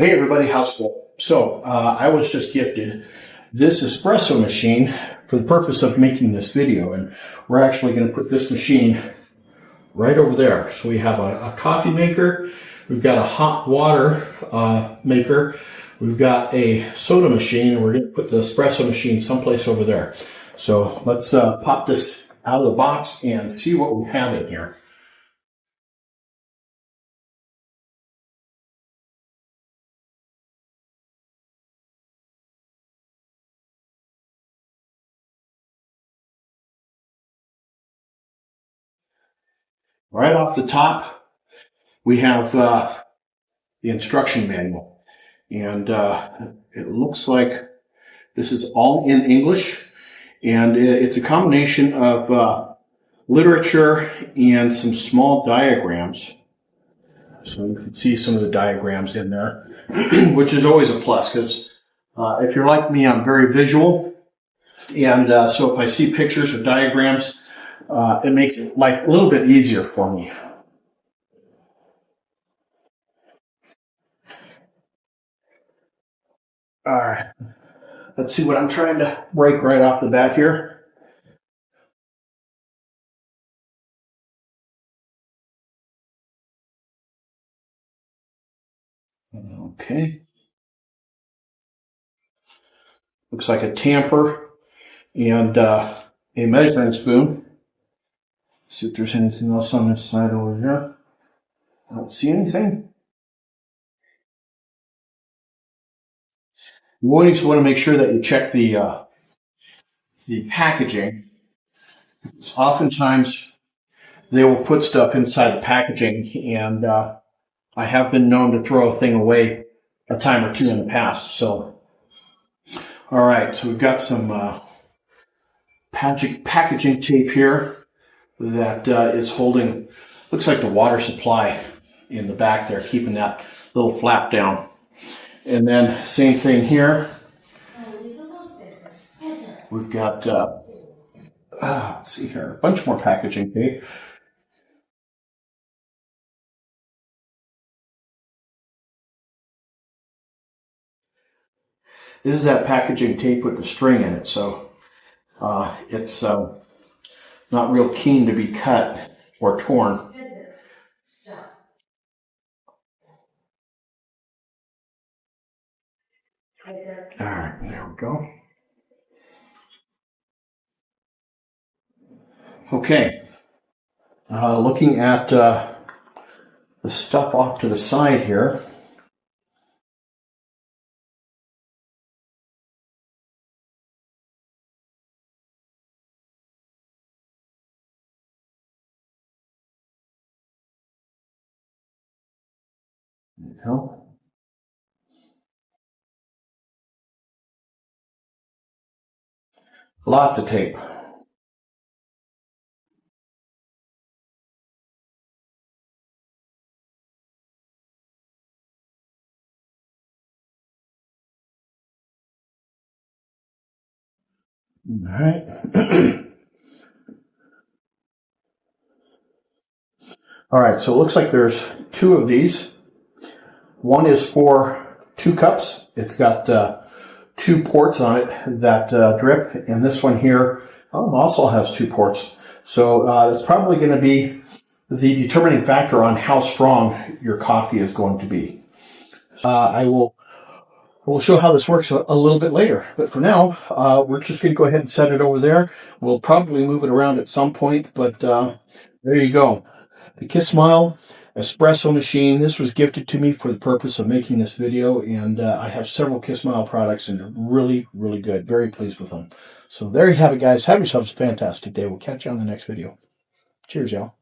Hey everybody, how's it? So I was just gifted this espresso machine for the purpose of making this video, and we're actually going to put this machine right over there. So we have a coffee maker, we've got a hot water maker, we've got a soda machine, and we're going to put the espresso machine someplace over there. So let's pop this out of the box and see what we have in here. Right off the top, we have the instruction manual, and it looks like this is all in English, and it's a combination of literature and some small diagrams. So you can see some of the diagrams in there, which is always a plus, because if you're like me, I'm very visual, and so if I see pictures or diagrams, it makes it like a little bit easier for me. All right, let's see what I'm trying to break right off the bat here. Okay. Looks like a tamper and a measuring spoon. See if there's anything else on this side over here. I don't see anything. You always want to make sure that you check the packaging. Oftentimes they will put stuff inside the packaging, and I have been known to throw a thing away a time or two in the past. So, all right, so we've got some packaging tape here that is holding, looks like the water supply in the back there, keeping that little flap down. And then same thing here. We've got, let's see here, a bunch more packaging tape. This is that packaging tape with the string in it, so it's not real keen to be cut or torn. All right, there we go. Okay, looking at the stuff off to the side here. There you go. Lots of tape. All right. All right, so it looks like there's two of these. One is for 2 cups. It's got 2 ports on it that drip, and this one here also has 2 ports. So that's probably going to be the determining factor on how strong your coffee is going to be. I will show how this works a little bit later, but for now, we're just going to go ahead and set it over there. We'll probably move it around at some point, but there you go. The Kismile Espresso machine. This was gifted to me for the purpose of making this video, and I have several Kismile products, and they're really, really good. Very pleased with them. So there you have it, guys. Have yourselves a fantastic day. We'll catch you on the next video. Cheers, y'all.